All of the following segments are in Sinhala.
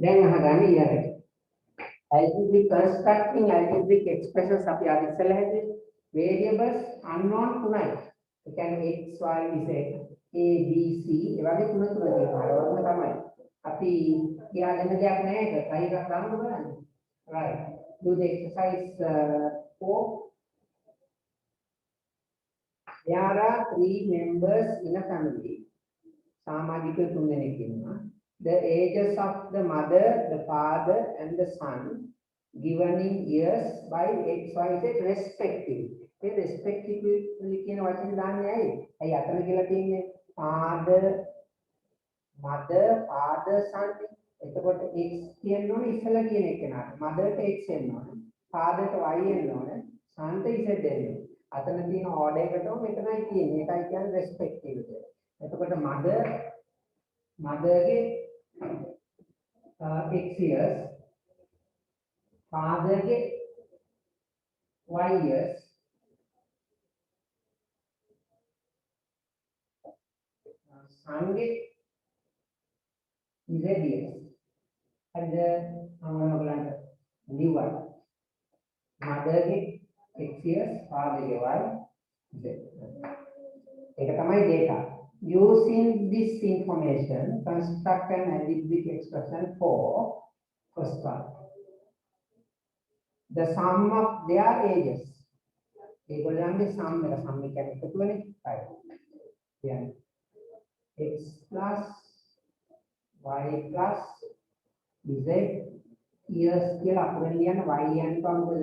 දැන් අහගන්න ඊළඟට. Algebraic constructing algebraic expressions අපි අර ඉස්සෙල්ලා හැදුවේ. variables unknown තුනයි. ඒ කියන්නේ x y z a b c ඒ වගේ තුන තියෙනවා. අර වගේම තමයි. අපි කියාගෙන දෙයක් නැහැ ඒක. try එකක් ගන්න බලන්න. right. Do the exercise 4. There are 3 members in a family. සාමාජික තුන්දෙනෙක් ඉන්නවා. The ages of the mother, the father and the son given in years by x, y, z respectively. මේ respectively කියන වචනේ දාන්නේ ඇයි? ඇයි අතන කියලා තියෙන්නේ father, mother, father, son. එතකොට x කියන්න ඕනේ ඉස්සලා කියන එක නාට. mother ට x එන්න ඕනේ. father ට y එන්න ඕනේ. son ට z එන්න ඕනේ. අතන තියෙන order එකටම මෙතනයි තියෙන්නේ. ඒකයි කියන්නේ respective කියලා. එතකොට mother ගේ x years, father ගේ y years, son ගේ z years. හරිද? මම ඔයගලන්ට ලිව්වා. mother ගේ x years, father ගේ y z. ඒක තමයි data. Using this information, construct an algebraic expression for first one. The sum of their ages. ඒගොල්ලන්ගේ sum කියන්නේ එකතුවනේ. right. කියන්නේ x plus y plus z years කියලා අපිට ලියන්න y යන්නේ කොහොමද?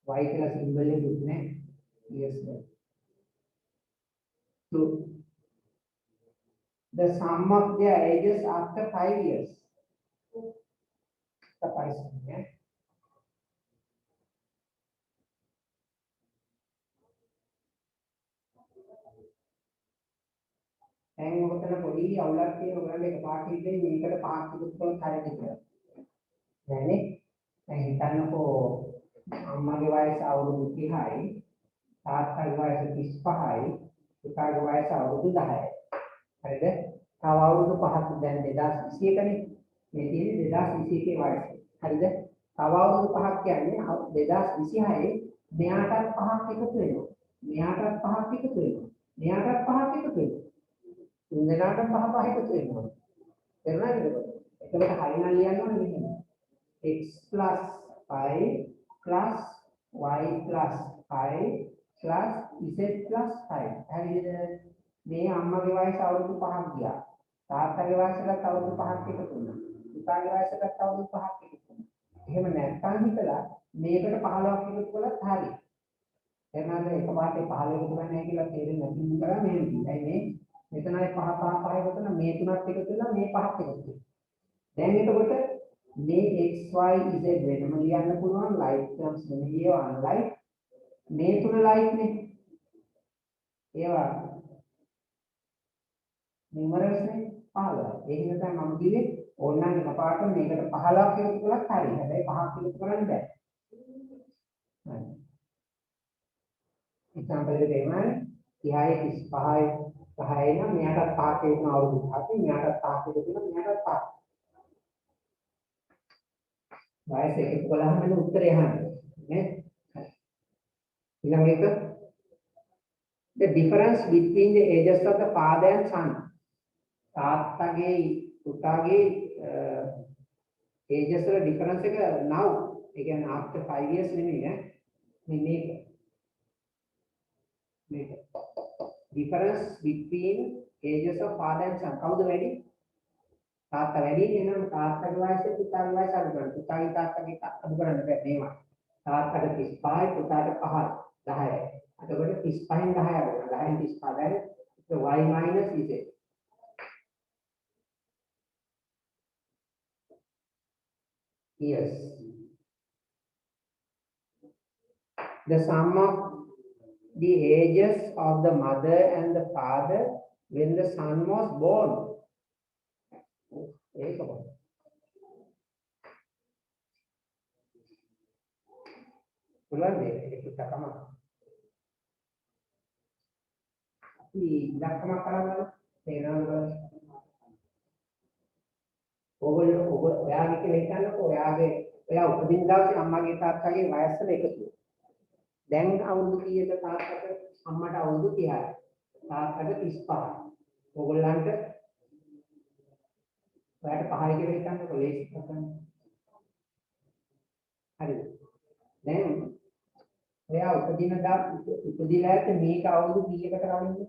y කියලා සිම්බල් එක දුන්නේ නැහැ. years වල. So the sum of their ages after 5 years. Yeah. දැන් ඔතන පොඩි අවුලක් තියෙනවා. ඔයගොල්ලෝ එකපාරට ඉන්නේ මේකට පාස් එකක් කරලා හරියට කියලා. නෑනේ. දැන් හිතන්නකෝ අම්මගේ වයස අවුරුදු 30යි, තාත්තගේ වයස 35යි, පුතාගේ වයස අවුරුදු 10යි. හරිද? තව අවුරුදු 5ක් දැන් 2021නේ. මේ තියෙන්නේ 2021 වයස. හරිද? තව අවුරුදු 5ක් කියන්නේ 2026 මෙයාටත් 5ක් එකතු වෙනවා. මෙයාටත් 5ක් එකතු වෙනවා. මෙයාටත් 5ක් එකතු වෙනවා. තුන්දෙනාට 5 5 එකතු වෙනවා. තේරුණාද එතකොට? එතකොට හරිනම් ලියන්න ඕනේ මෙහෙම. x plus 5 plus y plus 5 plus z plus 5. හරිද? මේ අම්මගේ වයස අවුරුදු 5ක් ගියා. තාත්තගේ වයසට අවුරුදු 5ක් එකතු වුණා. පුතාගේ වයසට අවුරුදු 5ක් එකතු වුණා. එහෙම නැත්නම් හිතලා මේකට 15ක් එකතු කළත් හරියි. එනවාද එකපාරට 15 එකතු කරන්නේ නැහැ කියලා තේරෙන්නේ නැති නිසා මෙහෙම කියයි මේ මෙතනයි 5 5 5 එකතු වෙන මේ තුනක් එකතු වෙලා මේ පහක් එකතු වෙනවා. දැන් එතකොට මේ x y z වෙනම ලියන්න පුළුවන් like terms නෙමෙයි ඒවා unlike මේ තුන like නේ. ඒවා numerals නේ 15. ඒ නිසා මම කිව්වේ ඕනනම් එකපාරට මේකට 15ක් එකතු කළත් හරියි. හැබැයි 5ක් එකතු කරන්න බෑ. හරි. example එකට එන්නේ 30යි 35යි 10යි නම් මෙයාට 5ක් එකතු වෙන අවුරුදු 7යි මෙයාට 5ක් එකතු වෙන මෙයාට 5ක්. වයස එකතු කළාම මෙන්න උත්තරය අහන්නේ නේ. ඊළඟ එක the difference between the ages of the father and son. තාත්තගේ පුතාගේ ages වල difference එක now ඒ කියන්නේ after 5 years නෙමෙයි ඈ. මේක difference between ages of father and son. කවුද වැඩි? තාත්තා වැඩි නේනම් තාත්තගේ වයස පුතාගේ වයස අඩු කරන්න. පුතාගේ තාත්තගේ අඩු කරන්න බෑ මේවා. තාත්තට 35යි පුතාට 5යි 10යි. එතකොට 35න් 10 අඩු කරනවා. 10න් 35 y minus z. Yes. The sum of the ages of the mother and the father when the son was born. ඒක බලන්න. පුළුවන් මේක චුට්ටක්ම අපි ඉලක්කම කරගන්න තේරෙනවද? ඔයාගේ කියලා හිතන්නකෝ ඔයා උපදින දවසේ අම්මගේ තාත්තගේ වයසට එකතු. දැන් අවුරුදු කීයද තාත්තට? අම්මට අවුරුදු 30යි. තාත්තට 35යි. ඕගොල්ලන්ට ඔයාට 5යි කියලා හිතන්නකෝ ලේසි කරගන්න. හරිද? දැන් ඔයා උපදිලා ඇත්ත මේක අවුරුදු කීයකට කලින්ද?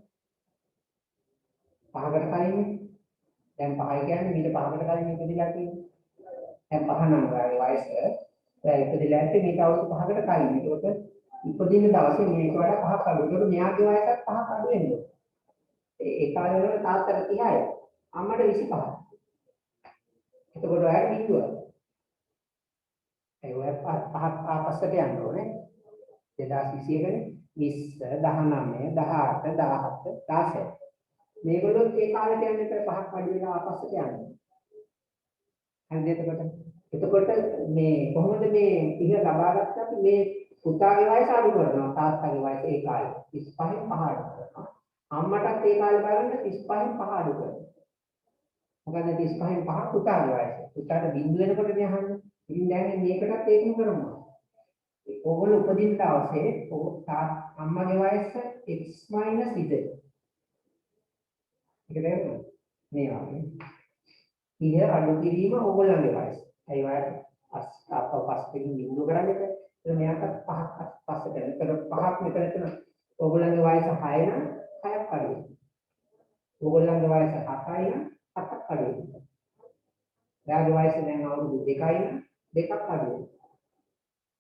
5කට කලින්. දැන් 5 කියන්නේ මීට 5කට කලින් ඉපදිලා තියෙන්නේ. දැන් 5 නම් ඔයාගේ වයස. ඔයා ඉපදිලා ඇත්තේ මේක අවුරුදු 5කට කලින්. ඒකට ඉපදින දවසේ මේක වඩා 5ක් අඩු. ඒකට මෙයාගේ වයසත් 5ක් අඩු වෙනවා. ඒ කාලේ වල තාත්තට 30යි. අම්මට 25යි. එතකොට ඔයාට බිඳුව. ඒ ඔය පහක් ආපස්සට යන්න ඕනේ. 2021 20 19 18 17 16 මේගොල්ලෝ ඒ කාලේට යන විතර පහක් වැඩි වෙලා ආපස්සට යනවා. හරිද? එතකොට මේ කොහොමද මේ ඉහ ලබාගත්තත් මේ පුතාගේ වයස අඩු කරනවා තාත්තාගේ වයස ඒ කාලේ 35න් 5 අඩු කරනවා. අම්මටත් ඒ කාලේ බලන්න 35න් 5 අඩු කරනවා. මොකද 35න් 5 පුතාගේ වයස. පුතාට බිඳු වෙනකොට මේ අහන්නේ. ඉතින් දැන් මේකටත් ඒකම කරනවා. ඕගොල්ලෝ උපදින දවසේ අම්මගේ වයස x - z. ඒක තේරුණාද? මේ වගේ. ඉහ අඩු කිරීම ඕගොල්ලන්ගේ වයස. ඒ වගේ පස්සෙන් බිඳු කරන්නේ. ඒක මෙයාට 5ක් පස්සට යන. ඒක 5ක් මෙතන ඕගොල්ලන්ගේ වයස 6 නම් 6ක් අඩු වෙනවා. ඕගොල්ලන්ගේ වයස 7යි නම් 7ක් අඩු වෙනවා. එයාගේ වයස දැන් අවුරුදු 2යි නම් 2ක් අඩු වෙනවා.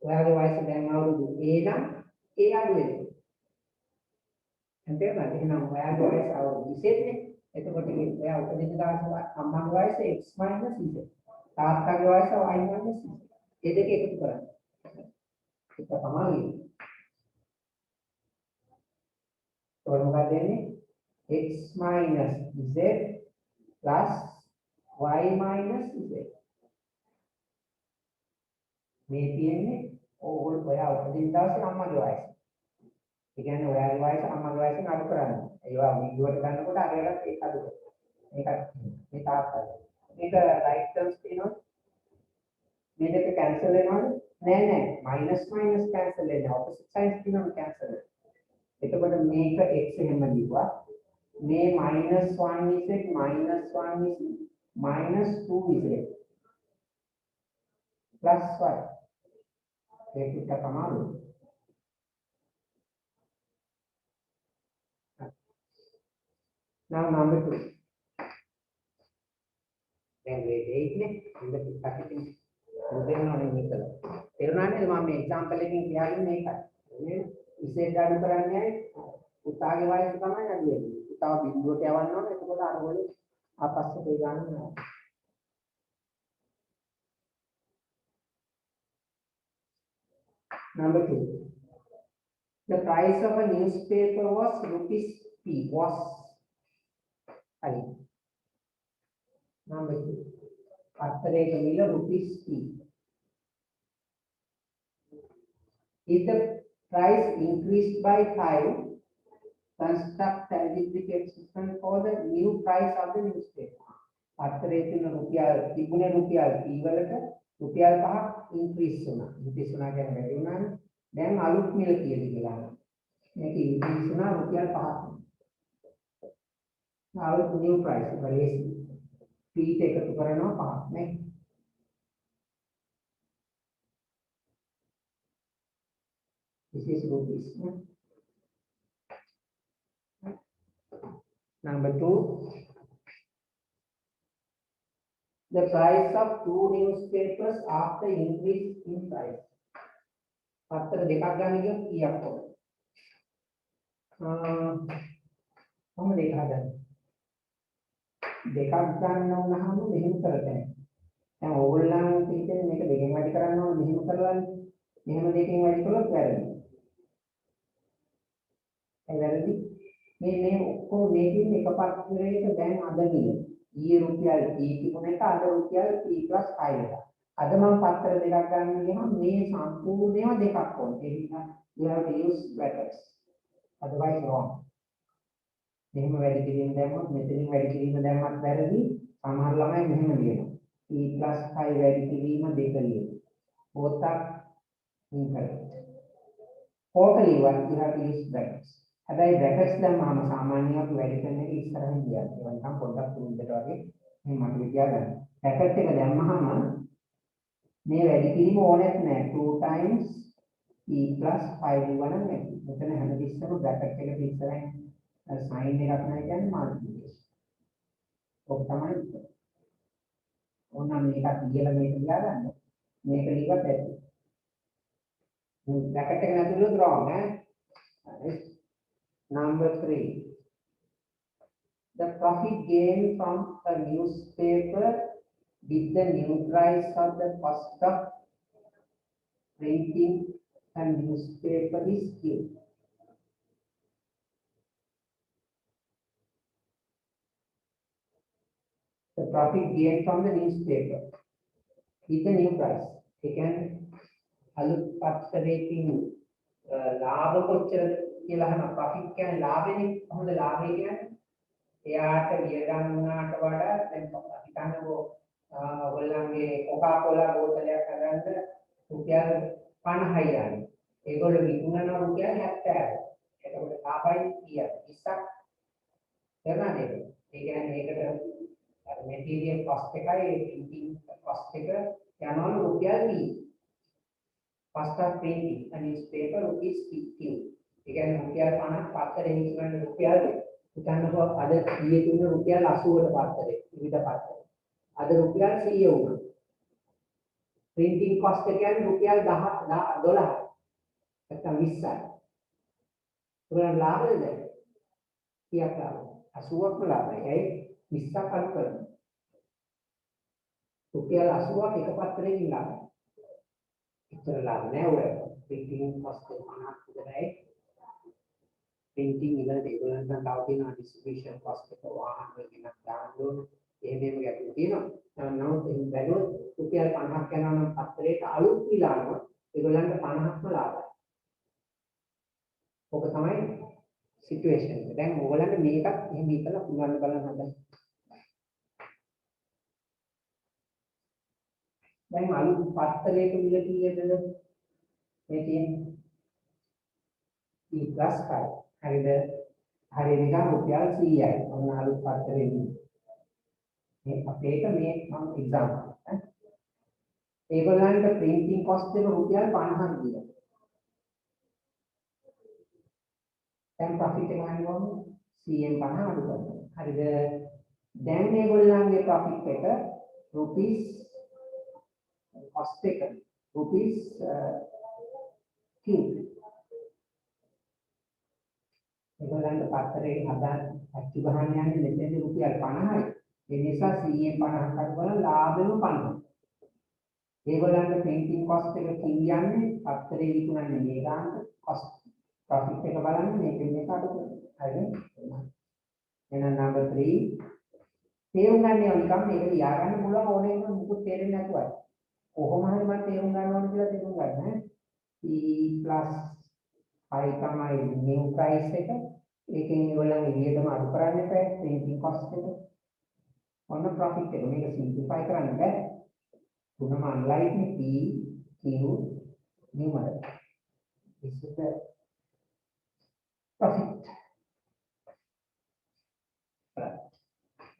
ඔයාගේ වයස දැන් අවුරුදු 1 නම් ඒ අඩු වෙනවා. එතකොට එහෙනම් ඔයාගේ වයස අවුරුදු 20 නේ. එතකොට ඔයා උපදින දවසේ අම්මාගේ වයස x - z. තාත්තාගේ වයස y - z. ඒ දෙක එකතු කරන්න. ඒක තමයි. ඔය මොකද දෙන්නේ? x - z plus y - z. මේ තියෙන්නේ ඕගොල්ලෝ ඔයා උපදින දවසේ අම්මගේ වයස. ඒ කියන්නේ ඔයාගේ වයස අම්මගේ වයසෙන් අඩු කරන්න. ඒවා විදුවට ගන්නකොට අරයලත් ඒක අඩු කරනවා. මේකත් මේ තාත්තා. මේක රයිට් ටර්ම්ස් තියෙනවා. මේ දෙක කැන්සල් වෙනවද? නෑ නෑ. මයිනස් මයිනස් කැන්සල් වෙනවා. ඔපොසිට් සයින්ස් තියෙනවා කැන්සල් වෙනවා. එතකොට මේක x එහෙම ලිව්වා. මේ -1 z -1 z -2z plus y. ඒක තමයි. Now number 2. දැන් මේ දෙයිනේ ඉඳ පිටකින් මුදෙන්නෝනේ මේක. තේරුණානේ මම මේ එක්සැම්පල් එකකින් කියන්නේ මේකයි. මේ ඉසෙල් අඩු කරන්නේ පුතාගේ වයස තමයි අඩු වෙන්නේ. පුතාව බිඳුවට යවන්න ඕනේ. එතකොට අරගොල්ලෝ ආපස්සට ගන්නවා. Number 2. The price of a newspaper was rupees p. Was. Number 2. පත්තරයක මිල rupees p. If the price increased by 5, construct algebraic system for the new price of the newspaper. පත්තරයේ තියෙන රුපියල් තිබුණේ රුපියල් p වලට රුපියල් 5ක් increase වුණා. increase වුණා කියන්නේ වැඩි වුණානේ. දැන් අලුත් මිල කියලා. මේක increase වුණා රුපියල් 5ක්. අලුත් new price වලේසි. p එකතු කරනවා 5ක් නේ. This is rupees. Number 2. The price of 2 newspapers after increase in price. පත්තර දෙකක් ගන්න කියොත් කීයක් වුණා? කොහොමද ඒක හදන්නේ? දෙකක් ගන්න වුණාම මෙහෙම කරතේ. දැන් ඕගොල්ලන් හිතන්නේ මේක දෙකෙන් වැඩි කරන්න ඕන මෙහෙම කරලානේ. මෙහෙම දෙකෙන් වැඩි කළොත් වැරදි. ඒ වැරදි. මේ ඔක්කොම මේකෙන් එක පත්‍රයක දැන් අද නිල. ඊයේ රුපියල් p තිබුණ එක අද රුපියල් p + 5 එක. අද මම පත්‍ර දෙකක් ගන්න ගියාම මේ සම්පූර්ණේම දෙකක් ඕනේ. ඒ නිසා you have to use brackets. Otherwise wrong. මෙහෙම වැඩි කිරීම දැම්මොත් මෙතනින් වැඩි කිරීම දැම්මත් වැරදි. සමහර ළමයි මෙහෙම ලියනවා. e plus 5 වැඩි කිරීම 2 ලියමු. both are incorrect. ඕක ලියුවා you have to use brackets. හැබැයි brackets දැම්මම සාමාන්‍යයෙන් අපි වැඩි කරන එක ඉස්සරහින් ගියා. ඒක නිකන් පොඩ්ඩක් තුන්දට වගේ මේ මට කියාගන්න. bracket එක දැම්මම මේ වැඩි කිරීම ඕනෙත් නෑ 2 times e plus 5 ලියවන මේ. මෙතන හැමතිස්සෙම bracket එකට ඉස්සරහින් sign එකක් නැහැ කියන්නේ multiplication. ඔක තමයි. ඕනනම් මේකත් ලියලා මේක ලියාගන්න. මේක ලියුවත් ඇති. bracket එක නැතුව wrong ඈ. Number 3. The profit gain from a newspaper with the new price of the cost of printing a newspaper is Q. The profit gain from the newspaper with the new price. They can අලුත් පත්තරයකින් ලාභ කොච්චර කියලා අහන profit කියන්නේ ලාභෙනේ. කොහොමද ලාභය කියන්නේ? එයාට වියදම් වුණාට වඩා දැන් හිතන්නකෝ ඔයගොල්ලන්ගේ කොකාකෝලා බෝතලයක් හදන්න රුපියල් 50යි යන්නේ. ඒගොල්ලෝ විකුණන රුපියල් 70යි. එතකොට ලාභයි කීයද? 20ක්. කරනද ඒක? ඒ කියන්නේ ඒකට අර මෙටීරියල් කොස්ට් එකයි printing කොස්ට් එක යනවා රුපියල් 20. cost of printing a newspaper rupees 50. ඒ කියන්නේ රුපියල් 50ක් පත්තරේ විකුණන රුපියල් හිතන්නකෝ අද 100 තුන රුපියල් 80කට පත්තරේ විවිධ පත්තරේ. අද රුපියල් 100 වුණා. printing cost එක කියන්නේ රුපියල් 10 12. නැත්නම් 20යි. උගලන් ලාභද? කීයක් ලාභ? 80ක්ම ලාභයි. ඒයි 20ක් අඩු කරනවා. රුපියල් 80ක් එක පත්තරේකින් ලාභයි. ඉතර ලාභ නෑ ඔය. printing cost එක 50ක් විතරයි. printing ඉවරද ඒගොල්ලන්ට තව තියෙනවා distribution cost එක වාහන වලින් දාන්න ඕන. එහෙම ගැටලු තියෙනවා. නමුත් එහෙන් බැලුවොත් රුපියල් 50ක් යනවා නම් පත්තරේට අලුත් විලාම ඒගොල්ලන්ට 50ක්ම ලාභයි. ඔක තමයි සිටුේෂන් එක. දැන් ඕගොල්ලන්ට මේකත් එහෙම හිතලා පුරන්න බලන්න හදන්න. දැන් අලුත් පත්තරයක මිල කීයද? මේ තියෙන්නේ e plus 5. හරිද? හරිය නිකන් රුපියල් 100යි. ඔන්න අලුත් පත්තරේ ඉන්නේ. මේ අපේට මේ මම එක්සැම්පල් ඈ. ඒගොල්ලන්ට printing cost එක රුපියල් 50ක් දීලා. දැන් profit එක ගන්නවම 100න් 50 අඩු කරනවා. හරිද? දැන් මේගොල්ලන්ගේ profit එක rupees cost එක rupees Q. ඒගොල්ලන්ට පත්තරේ හදාන්න අච්චු ගහන්න යන්නේ මෙතෙන්ද රුපියල් 50යි. ඒ නිසා 100න් 50ක් අඩු කරලා ලාභෙම 50. ඒගොල්ලන්ට printing cost එක කියන්නේ පත්තරේ විකුණන්නේ මේ ගානට cost profit එක බලන්න මේකෙන් මේක අඩු කරනවා. හරිද? එහෙනම් number 3 තේරුම් ගන්න ඕන නිකම් මේක ලියාගන්න පුළුවන් ඕනේ නම් මුකුත් තේරෙන්නේ නැතුවයි. කොහොම හරි මම තේරුම් ගන්න ඕන කියලා තේරුම් ගන්න ඈ. e plus 5 තමයි new price එක. ඒකෙන් ඒගොල්ලන්ගේ වියදම අඩු කරන්න එපා printing cost එක. ඔන්න profit එක මේක simplify කරන්න බෑ. තුනම unlike P Q numerator. This is the profit.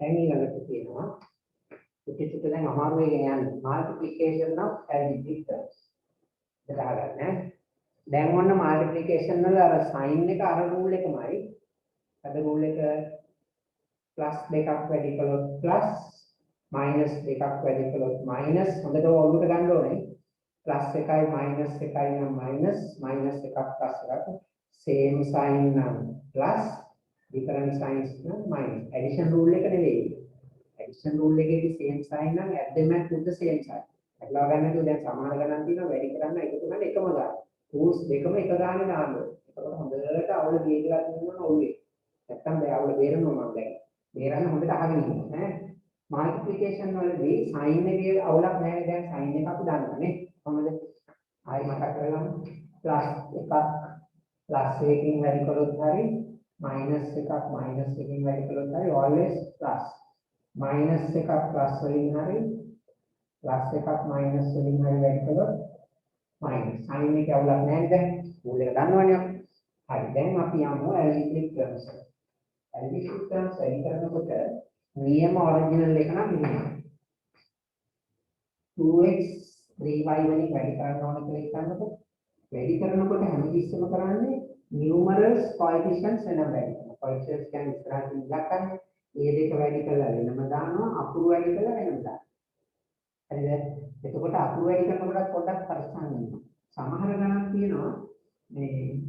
දැන් ඊළඟට තියෙනවා පිටිට දැන් අමාරු වෙගෙන යන්නේ multiplication of algebraic terms. ඒක ගන්න. දැන් ඔන්න multiplication වල අර sign එක අර rule එකමයි. අද rule එක plus දෙකක් වැඩි කළොත් plus minus දෙකක් වැඩි කළොත් minus හොඳට ඔළුවට ගන්න ඕනේ. plus එකයි minus එකයි නම් minus එකක් plus එකක් same sign නම් plus different signs නම් minus. addition rule එක නෙවෙයි. addition rule එකේදී same sign නම් add them and put the same sign. අట్లా ගන්නකොට දැන් සමාන ගණන් තියෙනවා වැඩි කරන්න එකතු කරන්න එකම ගාන. rules දෙකම එක ගානේ දාන්න ඕනේ. ඒකට හොඳට අවුල දීලා තියෙනවා ඔළුවේ. නැත්තම් බෑ අවුල බේරනවා මම දැන්. බේරන්න හොඳට අහගෙන ඉන්න ඈ. multiplication වලදී sign එකේ අවුලක් නැහැ. දැන් sign එක අපි දන්නනේ. කොහොමද? ආයි මතක් කරගන්න. plus එකක් plus එකකින් වැඩි කළොත් හරි minus එකක් minus එකකින් වැඩි කළොත් හරි always plus minus එකක් plus වලින් හරි प्लस එකක් माइनस වලින් හරි වැඩි කළොත් माइनस sin එක අවුලක් නැහැ දැන් රූල් එක දන්නවනේ අපි. හරි දැන් අපි යමු ඇල්ජිබ්‍රික් ටර්ම්ස් වලට. ඇල්ජිබ්‍රික් ටර්ම්ස් වැඩි කරනකොට නියම ඔරිජිනල් එක නම් මෙහෙමයි. 2x 3y වලින් වැඩි කරන්න ඕන කියලා හිතන්නකො. වැඩි කරනකොට හැමතිස්සෙම කරන්නේ numerals coefficients වෙනම වැඩි කරනවා. coefficients කියන්නේ ඉස්සරහින් ඉලක්කන්නේ. මේ දෙක වැඩි කරලා වෙනම දානවා අකුරු වැඩි කරලා වෙනම දානවා. හරිද? එතකොට අකුරු වැඩි කරනකොට පොඩ්ඩක් පරිස්සම් වෙන්න. සමහර ගණන් තියෙනවා මේ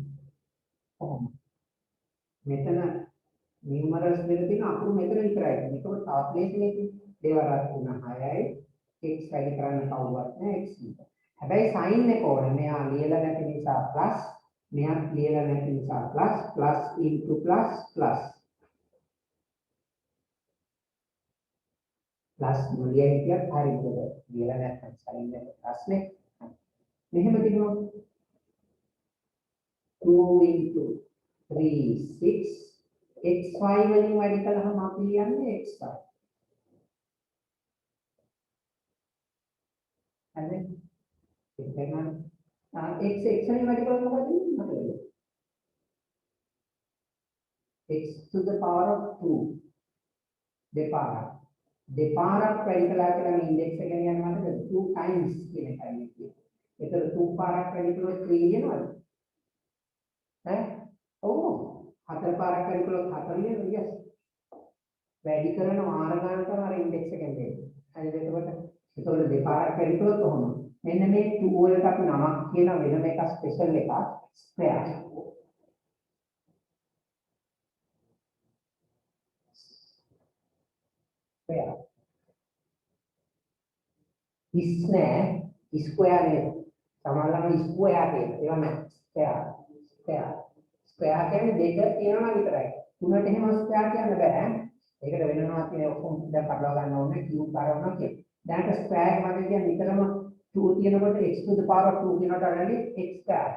කොහොම මෙතන numerals දෙක තියෙන අකුරු මෙතන විතරයි. ඒකත් තාප්ලේෂනේ දෙවරක් තුන 6යි x වැඩි කරන්න කවුරුවත් නැහැ x විතර. හැබැයි sin එක ඕනේ. මෙයා ලියලා නැති නිසා ප්ලස් මෙයාත් ලියලා නැති නිසා plus plus into plus plus plus मूल्य क्या हरी बोलो लीला ने साइन में प्लस में नहीं मतलब क्यों 2 into 3 6 xy वाली वाली हम आप लिया हमने xy है ना कितने ना x xy वाली मतलब x to the power of 2 දෙපාරක් වැඩි කළා කියලා මේ ඉන්ඩෙක්ස් එක කියන්නේ මොකද 2 times කියන එකයි කියන්නේ. ඒතර 2 පාරක් වැඩි කළොත් 3 වෙනවද? ඈ? ඔව්. 4 පාරක් වැඩි කළොත් 4 වෙනවද? yes. වැඩි කරන වාර ගන්න තමයි අර ඉන්ඩෙක්ස් එකෙන් දෙන්නේ. හරිද? එතකොට දෙපාරක් වැඩි කළොත් කොහොමද? මෙන්න මේ 2 වලට අපි නමක් කියන වෙනම එක ස්පෙෂල් එකක් ස්ක්වයර්. स्क्वायर इसने स्क्वायर है समानला स्क्वायर है एवं स्क्वायर स्क्वायर स्क्वायर කියන්නේ දෙක තියෙනවා විතරයි තුනට එහෙම ස්ක්වයර් කියන්න බෑ ඒකට වෙනවා කියන ඔක්කොම දැන් පටලවා ගන්න ඕනේ q කරනවා කියන දැනට ස්ක්වයර් වගේ කියන්නේ විතරම 2 තියෙනකොට x to the power of 2 කියනකට වැඩි x ස්ක්වයර්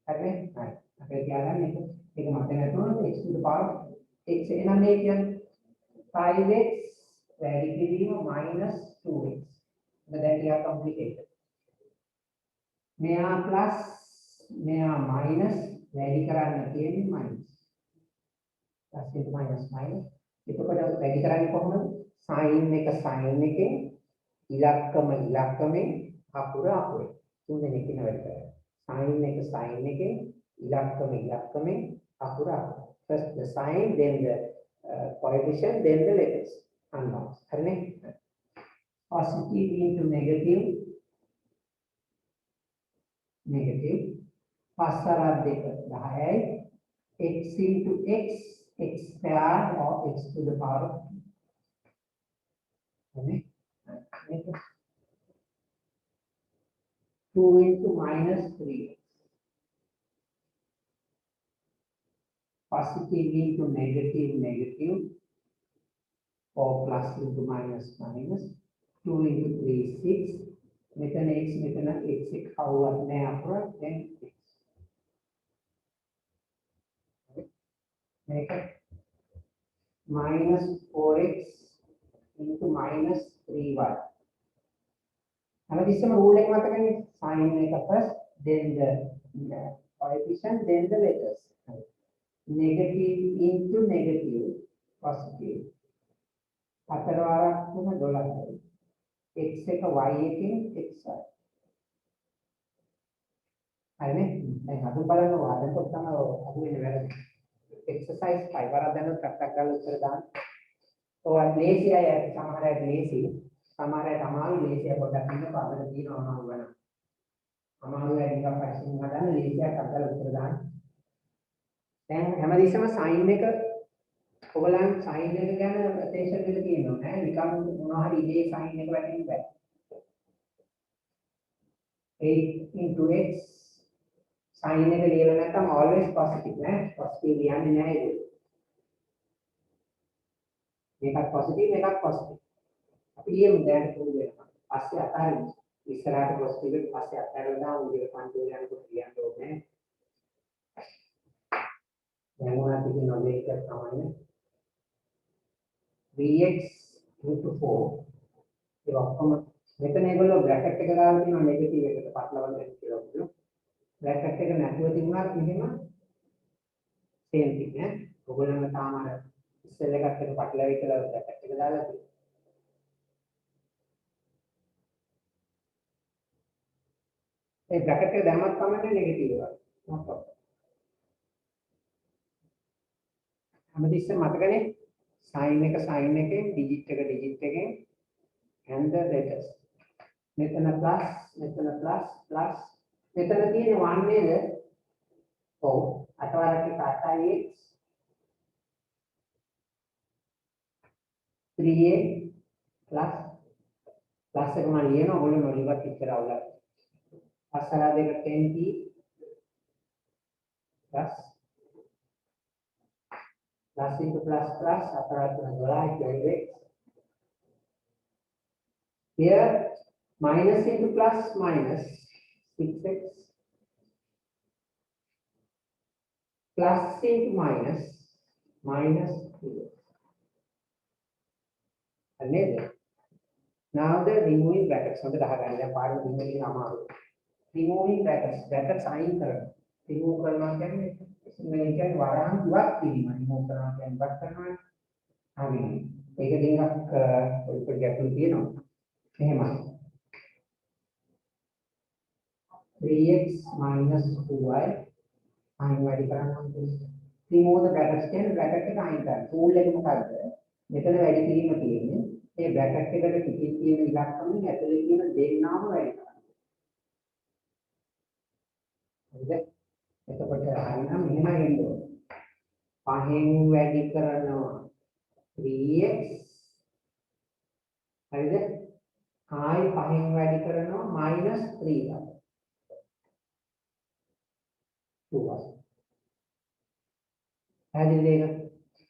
හරිනේ හරි අපේ තියාගන්න ඒක මතක නැතුනොත් x to the power x එනම් මේ කියන්නේ 5x වැඩි කිරීම minus 2x. Then we are complicated. මෙයා plus මෙයා minus වැඩි කරන්න තියෙන්නේ minus. plus into minus minus. එතකොට වැඩි කරන්නේ කොහොමද? sin එක sin එකෙන් ඉලක්කමෙන් අකුර අකුරේ. තුන් දෙනෙකින් වැඩි කරන්නේ. sin එක sin එකෙන් ඉලක්කමෙන් අකුර අකුර. First the sign then the coefficient then the letters unknowns හරිනේ positive into negative පස්සරක් දෙක 10යි x into x x squared or x to the power of 2 2 into minus 3 positive into negative or plus into minus 2 into 3 6 මෙතන x මෙතන x එක කවුවත් නැහැ අපර then x මේක minus 4x into minus 3y හැමතිස්සෙම රූල් එක මතකනේ sin එක first then the coefficient then the letters negative into negative positive 4 වාරක් තුන 12යි x එක y එකෙන් xy හරිනේ දැන් අද බලන්න වාදනකොට තමයි අහු වෙන්නේ වැරදි එක්සර්සයිස් 5 වරක් දැන් ටක් ගාලා උත්තර දාන්න ඔය ලේසි අය සමහර අය ලේසි සමහර අය තමයි ලේසි පොඩ්ඩක් ඉන්න පාඩම දිනනවා අමාරු වෙනවා අමාරු අය නිකන් පරිස්සම් හදන්න ලේසියක් ටක් ගාලා උත්තර දාන්න දැන් හැමදෙස්සම සයින් එක ඔයගලන් සයින් එක ගැන ටෙන්ෂන් දෙක තියෙනවා නෑ නිකන් මොනවා හරි ඉලේ සයින් එක වැටෙන්න බෑ 8 into x sin එක ලියලා නැත්නම් always positive නෑ positive ලියන්නේ නෑ ඒක මේකත් positive මේකත් positive අපි ලියමු දැන් පුරුදු වෙනවා පස්සේ අතහරිමු ඉස්සරහට positive එක පස්සේ අතහැරලා දාමු ඒක පන්තිවල යනකොට ලියන්න ඕනේ දැන් ඔයාලට කියන මේක තමයි vx into 4 ඒ ඔක්කොම මෙතන ඒගොල්ලෝ බ්‍රැකට් එක දාලා තියෙනවා නෙගටිව් එකට පටලවන්න කියලා ඔයගොල්ලෝ. බ්‍රැකට් එක නැතුව තිබුණාත් මෙහෙම සේම් තික් නේ. ඔයගොල්ලන්ගේ තාම අර ඉස්සෙල් එකත් එක පටලැවි කියලා බ්‍රැකට් එක දාලා තියෙනවා. ඒ බ්‍රැකට් එක දැම්මත් කමන්නේ නෙගටිව් එකක්. මොකක්ද? හැමතිස්සෙම මතකනේ sin එකෙන් ඩිජිට් එකෙන් and the letters. මෙතන ප්ලස් මෙතන ප්ලස් මෙතන තියෙන 1 නේද? ඔව්. අටවරක කාටයි x 3a ප්ලස් එක මම ලියනවා ඔයගොල්ලෝ නොලිවත් ඉස්සර අවුලක්. අසලා දෙක 10t plus into plus අටවරක 12 here minus into plus minus 6x plus into minus 3x. නේද? now the removing brackets හොඳට අහගන්න. දැන් පාඩම දෙන්නේ අමාරු. removing brackets අයින් කරනවා. remove කරනවා කියන්නේ මේ කියන්නේ වරහන් ඉවත් කිරීම. remove කරනවා කියන්නේ ඉවත් කරනවා. හරි. ඒක ටිකක් ඔය ගැටලු තියෙනවා. එහෙමයි. 3x minus 2y අයින් වැඩි කරනවා කියන්නේ remove the brackets කියන්නේ bracket එක අයින් කරනවා. tool එක මොකද්ද? මෙතන වැඩි කිරීම තියෙන්නේ. මේ bracket එකට පිටින් තියෙන ඉලක්කමෙන් ඇතුලේ තියෙන දෙන්නාම වැඩි කරනවා. හරිද? එතකොට හරිනම් මෙහෙමයි එන්නේ. පහෙන් වැඩි කරනවා 3x හරිද? ආයි පහෙන් වැඩි කරනවා -3y. 2y. හරිද?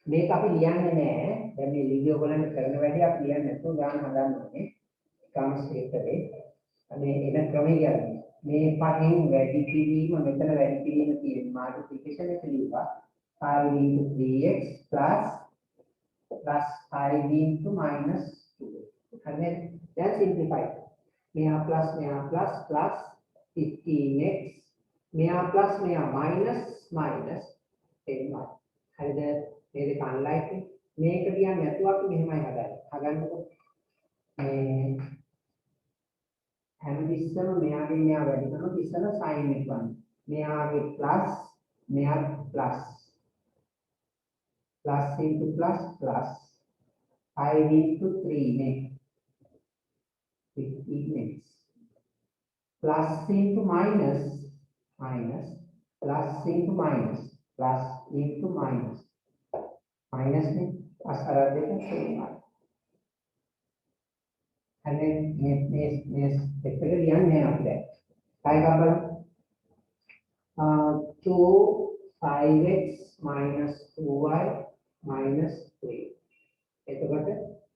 මේක අපි ලියන්නේ නැහැ. දැන් මේ වීඩියෝ බලන්න කරන වැඩි අපි ලියන්නේ නැතුව ගන්න හදන්නේ. එකම ක්ෂේත්‍රේ. මේ එන ක්‍රමය කියන්නේ. මේ පහෙන් වැඩි කිරීම මෙතන වැඩි කිරීම තියෙන මල්ටිප්ලිකේෂන් එක ලියුවා. 5 into 3x plus 5 into -2. හරිද? දැන් සිම්ප්ලිෆයි. මෙහා plus 15x මෙහා plus minus 10y. හරිද? මේ දෙක අන්ලයික් මේක කියන්නේ නැතුව අපි මෙහෙමයි හදන්නකො මේ හැමතිස්සම මෙයාගේ මෙයා වැඩි කරනකොට ඉස්සන sin එක ගන්න. මෙයාගේ plus මෙයා plus into plus 5 into 3 නේ 15x plus into minus plus into minus minus නේ අසරද දෙක තියෙනවා. අනේ මේ එකට ලියන්නේ අපි දැන්. කයි කබල 2 5x minus 2y minus 3. එතකොට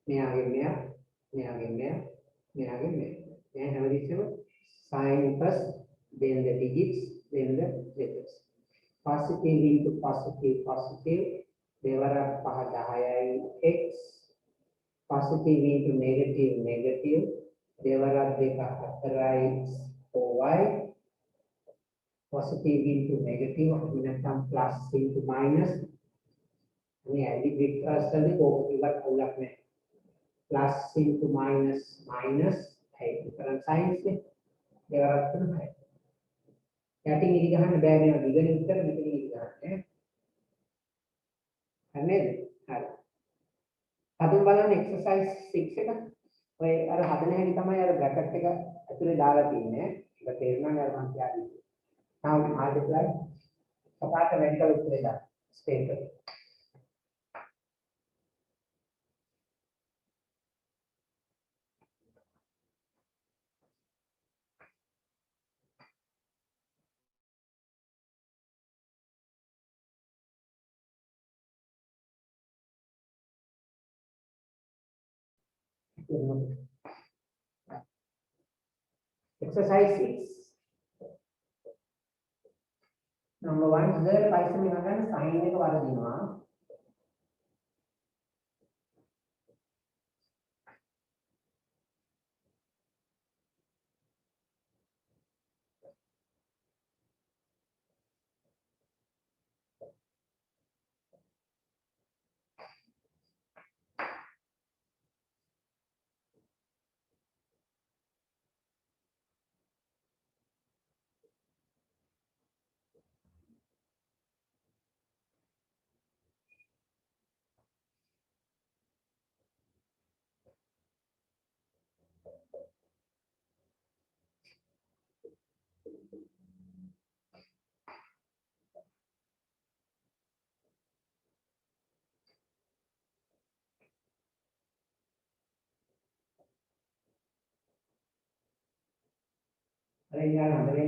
මෙයාගේ මේ හැමදෙස්සම sin first then the digits then the letters. Positive into positive දෙවරක් 5 10යි x positive into negative දෙවරක් 2 4යි 4y positive into negative අපි නැත්නම් plus into minus මේ ඇලිබ්‍රික් ක්ලාස්වලදී කොහොමද ඉවත් අවුලක් නැහැ plus into minus ඒ different signs නේ දෙවරක් තමයි යටින් ඉරි ගහන්න බෑ මේවා දිගට උත්තර මෙතන ඉරි ගන්න නේද? හරි. අද බලන්න එක්සර්සයිස් 6 එක. ඔය අර හදන හැටි තමයි අර බ්‍රැකට් එක ඇතුලේ දාලා තින්නේ. ඒක තේරුණා නේද මම කියන්නේ. now multiply සපාට වෙන්කල උත්තරේ දාන්න. ස්ටේට් එක. Exercise 6. Number 1 Z පරිස්සමෙන් අහගන්න sin එක වරදිනවා. अरे यार हमारे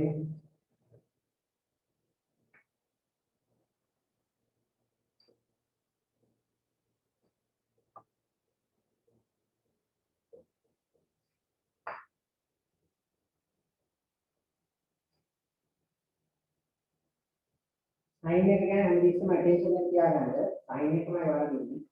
साइन एक क्या हम इसमें अटेंशन किया है साइन एक में वाला नहीं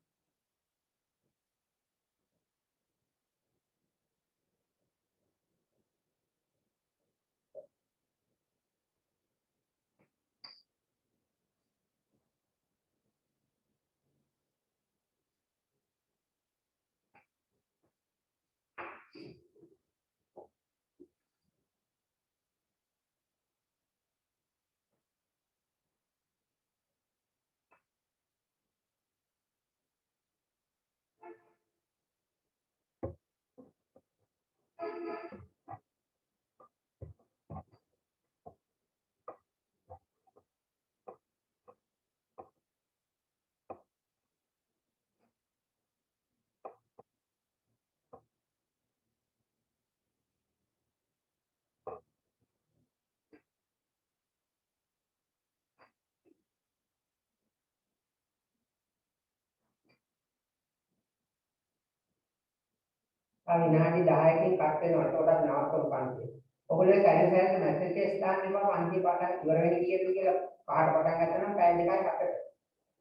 अब विनाडी 10 काटते नोटोडा नाव को पांचे ඔගොල්ලෝ කලින් සෑහල මැසේජ් එක ස්ථාන දෙපා පන්ති පාඩම් ඉවර වෙන කීයද කියලා පහට පටන් ගත්තා නම් පැය දෙකයි අපිට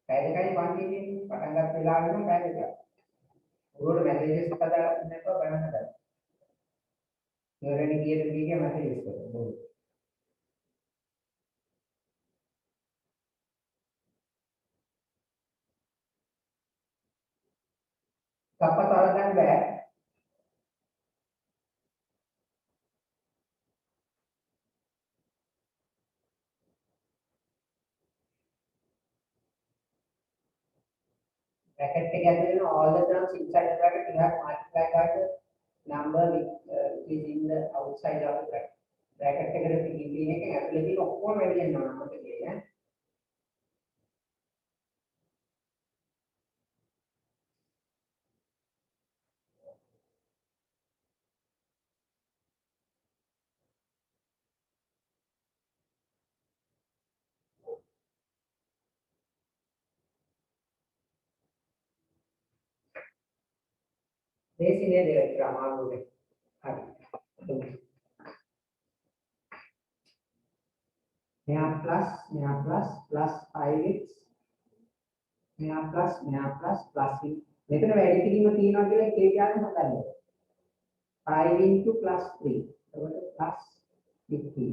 පැය දෙකයි පන්ති තියෙන්නේ පටන් ගන්න වෙලාවෙ නම් පැය දෙකයි ඔගොල්ලෝ මැසේජස් කතා නැතුව බලන්න හදන්න ඉවර වෙන කීයද කීය මැසේජස් කරනවා කප්පතල දැන් බෑ bracket එක ඇතුලේ න all the terms inside the bracket you have multiply by the number which is in the outside of the bracket bracket එකට පිටින් එකෙන් ඇතුලේ තියෙන ඔක්කොම වැඩි වෙනවා නම් මතක තියෙන්නේ レーシネでグラマー語で。はい。यहाँ प्लस प्लस 5x यहाँ प्लस प्लस මෙතන වැඩි කිරීම තියෙනවා කියලා ඒ කියන්නේ හදන්න. 5 into plus 3. එතකොට plus 15.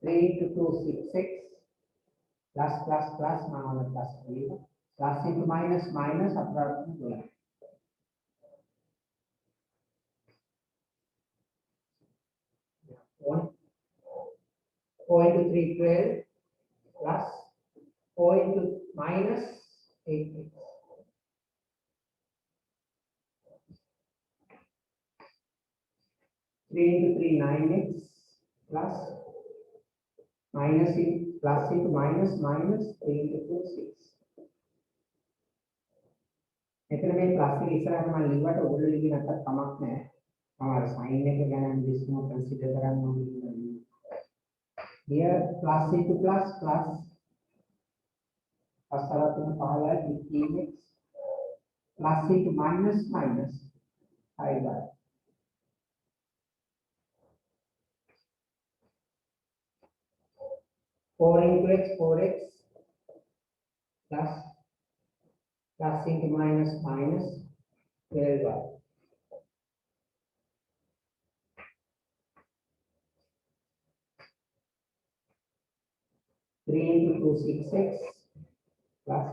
3 into 2 6x plus मानो plus 3 plus into minus अपराध में जोड़ा. 4 into 3 12 plus 4 into minus 8x. 3 into 3 9x plus minus in plus into minus 3 into 2 6. එතන මේ ප්ලස් එක ඉස්සරහට මම ලිව්වට ඔයගොල්ලෝ ලිව්වේ නැත්තම් කමක් නැහැ. මම සයින් එක ගැන විශ්ම කන්සිඩර් කරන්න ඕනේ. Here plus into plus අසරතුන 15x plus into minus 5y. 4 into x 4x plus into minus 12y. 3 into 2 6x plus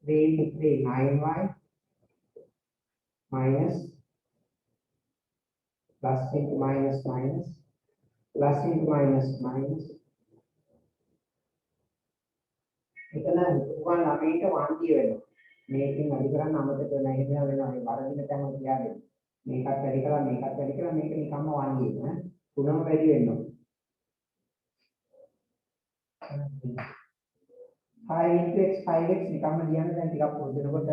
3 into 3 9y minus plus into minus plus into minus එතන උගන් ළමයිට වාන්තිය වෙනවා. මේකෙන් අඩි කරන්න අමතක වෙලා ඉඳලා වෙනවා. මේ වරදින තැන තියාගෙන. මේකත් වැඩි කරලා මේක නිකම්ම වාන්තිය නේ. තුනම වැඩි වෙනවා. 5 into x 5x නිකම්ම ලියන්න දැන් ටිකක් පුරුදු වෙනකොට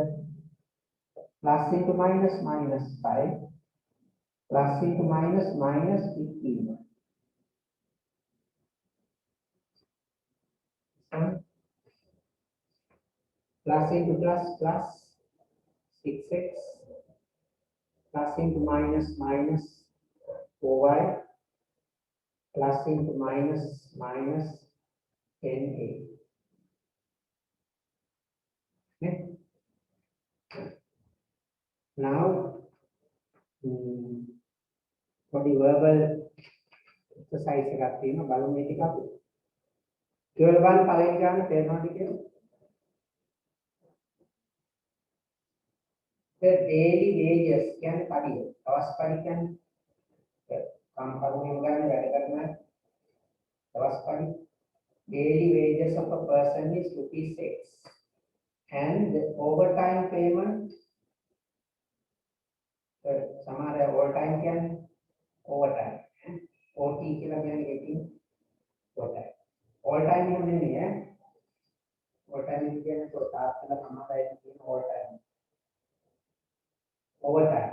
plus into minus 5 plus into minus minus 15. Plus into plus plus 6x plus into minus minus 4y plus into minus minus 10a. Okay. Now, for the verbal exercise එකක් තියෙනවා බලමු මේ ටික අපි. කියලා බලන්න පළවෙනි ගාන තේරෙනවද කියලා? The daily wages කියන්නේ පඩිය. දවස් පඩි කියන්නේ කම්පැනි ගානේ වැඩ කරන දවස් පඩි. Daily wages of a person is ₹6 and the overtime payment සමහර overtime කියන්නේ overtime OT කියලා කියන්නේ getting overtime. Overtime නෙමෙයි ඈ. overtime කියන්නේ තෝතාවල සමහරයි කියන overtime. overtime.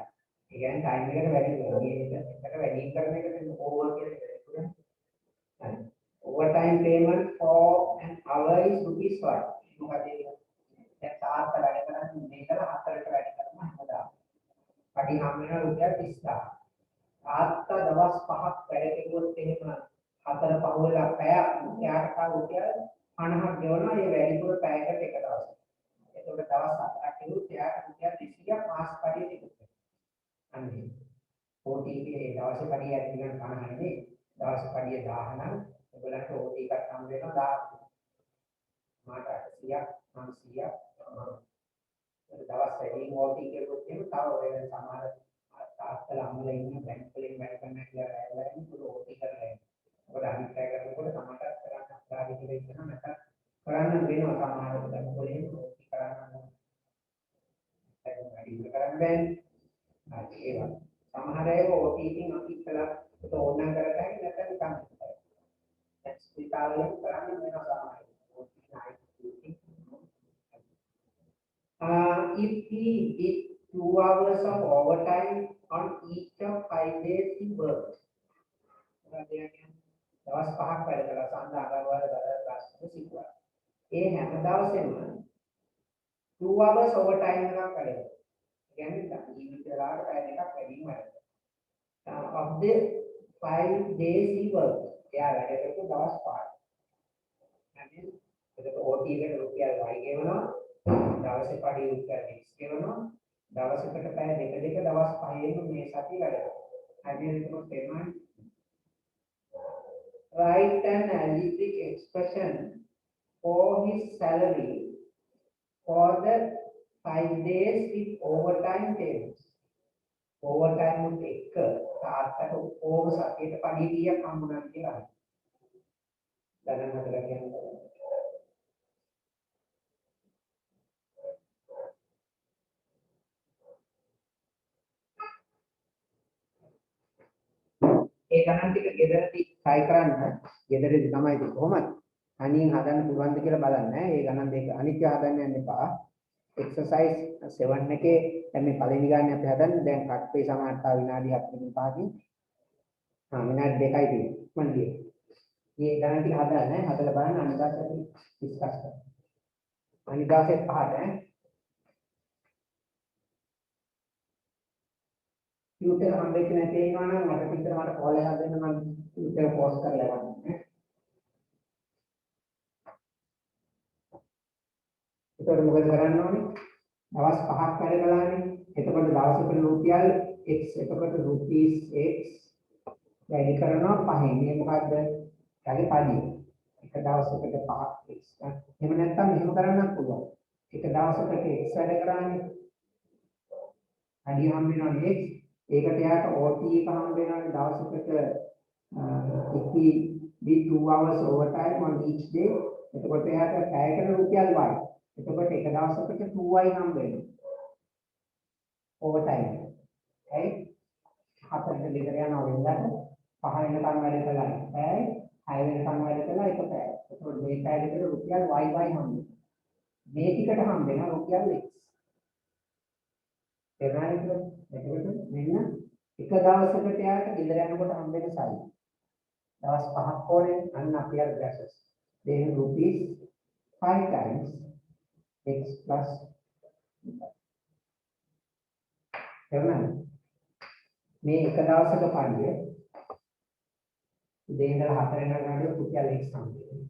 ඒ කියන්නේ time එකට වැඩි කරනවා. මේකට වැඩි කරන එකට over කියලා කියනවා. Overtime payment for an hour is rupees what? මොකද දැන් තාත්ත වැඩ කරන්නේ මේකට 4ට වැඩි කරනවා හැමදාම. පඩි හම් වෙන රුපියල් 30000. තාත්ත දවස් 5ක් වැඩ කෙරුවොත් එහෙම 4 පහුවෙලා පැය යාට තව රුපියල් 50ක් ගෙවනවා. ඒ වැඩිපුර පැයකට එක දවසක්. එතකොට දවස් 4ක් කෙරුවොත් යාට රුපියල් 200ක් මාස පඩියට ඉතුරු. අන්නේ OT එකේ දවස් පඩිය ඇති ගන්න 50 නෙමෙයි. දවස් පඩිය 1000 නම් ඔයගලන්ට OT එකක් හම් වෙනවා 1000. මාට 800ක් 500ක් දවස් වැඩිම OT කෙරුවොත් එහෙම තව ඔය සමහර තාත්තලා අම්මලා ඉන්න බැංක් වලින් වැඩ කරන කියලා ඇවිල්ලා ඉන්න OT කරලා ඉන්න. මොකද අනිත් අය කරනකොට සමහරට කරන්න අපරාධ කියලා ඉන්නවා නැත්නම් කරන්න වෙනවා සමහරවට දැන් මොකද එහෙම OT කරන්න වැඩි කරන්න බෑනේ. ඒවා සමහර අය OT එකෙන් අපි කළා ඒක ඕනනම් කරලා නැත්නම් නිකන් ස්පීතාලේ කරන්නේ වෙනවා සමහරට. If he did 2 hours of overtime on each of 5 days he worked. දවස් 5ක් වැඩ කළා සඳහාගාරවල දවස් සිකුරා. ඒ හැම දවසෙම 2 hours overtime එකක් වැඩ කළා. කියන්නේ ජීවිත වෙලාවට පැය දෙකක් වැඩිම වැඩ කළා. Of the 5 days he worked. එයා වැඩ කරපු දවස් 5ක්. يعني ඒක OT එකට රුපියල් 5 ගෙවනවා. දවසේ පඩි රුපියල් 20 ගෙවනවා. දවසකට පැය දෙක දවස් 5ෙම මේ සතිය වැඩ කරනවා. හරියට ඒක තේරුණාද? Write an algebraic expression for his salary for the 5 days with overtime payments. Overtime උත් එක්ක තාත්තට ඕම සතියට පඩි කීයක් හම්බුනාද කියලා අහන්න. ගණන් හදලා කියන්නේ. ඒ ගණන් ටික ගෙදරදී try කරන්න. ගෙදරදී තමයි ඒක කොහොමද? අනින් හදන්න පුළුවන්ද කියලා බලන්න. ඒ ගණන් දෙක අනිත්‍ය හදන්න යන්න එපා. exercise 7 එකේ දැන් මේ පළවෙනි ගානේ අපි හදන්නේ. දැන් cut pay සමානතාව විනාඩි 7කින් 5කින්. විනාඩි 2යි තියෙන්නේ. මන් දියේ. මේ ගණන් ටික හදන්න. හදලා බලන්න අනිදාස අපි discuss කරමු. අනිදාසෙත් 5ට ट्यूटर හම්බෙන්නේ නැති වෙනවා නම් මට පිටර මට කෝල් එකක් දෙන්න මම ट्यूटर පෝස්ට් කරලා යවන්නම්. ඒතකොට මොකද කරන්න ඕනේ? දවස් 5ක් වැඩ කළානේ. එතකොට දවසකට රුපියල් x. එතකොට rupees x වැඩි කරනවා 5න්. මේ මොකද්ද? ඊගේ පඩිය. එක දවසකට 5ක් x. එහෙම නැත්නම් මෙහෙම කරන්නත් පුළුවන්. එක දවසකට x වැඩ කරානේ. පඩිය හම්බ වෙනවා x. ඒකට යාට OT එක හම්බ වෙනවා දවසකට if he did 2 hours overtime on each day. එතකොට යාට පැයකට රුපියල් y. එතකොට එක දවසකට 2y හම්බ වෙනවා. overtime. හරි? හතරට දෙකර යනවා වෙනදාට 5 වෙනකම් වැඩ කළා. පැය 6 වෙනකම් වැඩ කළා එක පැය. එතකොට මේ පැයකට රුපියල් y හම්බ වෙනවා. මේ ටිකට හම්බ වෙනවා රුපියල් x. එතනයි එතකොට මෙන්න එක දවසකට යාට ගෙදර යනකොට හම්බ වෙන සල්ලි. දවස් 5ක් ඕනේ අන්න අපි අර ගෑසස්. then rupees 5 times x plus එවනම් මේ එක දවසක පඩිය උදේ ඉඳලා 4 වෙනකන් ගානේ රුපියල් x හම්බ වෙනවා.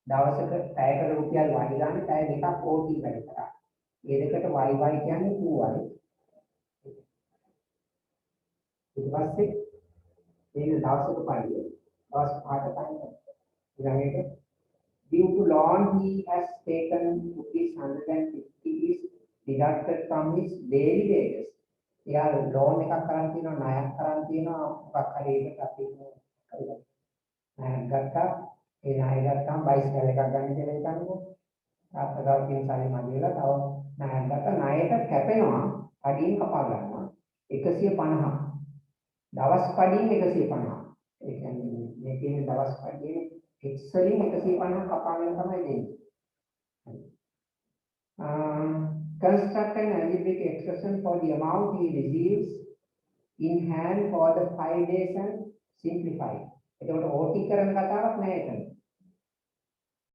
දවසක පැයකට රුපියල් y ගන්න පැය දෙකක් OT වැඩ කරා. ඒ දෙකට y කියන්නේ 2y. ඊට පස්සේ මේ දවසක පඩිය දවස් 5කට පයින් ඊළඟට due to loan he has taken rupees 150 is deducted from his daily wages. එයා loan එකක් කරන් තියෙනවා ණයක් කරන් තියෙනවා මොකක් හරි ඒකට අපි කරලා ණයක් ගත්තා ඒ ණය ගත්තාම බයිසිකල් එකක් ගන්න කියලා හිතන්නකෝ. තාත්තලා කියන සල්ලි මදියලා තව ණයක් ගත්තා ණයට කැපෙනවා අඩියෙන් කපා ගන්නවා 150. දවස් පඩියෙන් 150. ඒ කියන්නේ මේ තියෙන දවස් පඩියෙන් x වලින් 150 කපාගෙන තමයි දෙන්නේ. Construct an algebraic expression for the amount he receives in hand for the 5 days and simplify. එතකොට OT කරන කතාවක් නෑ එතන.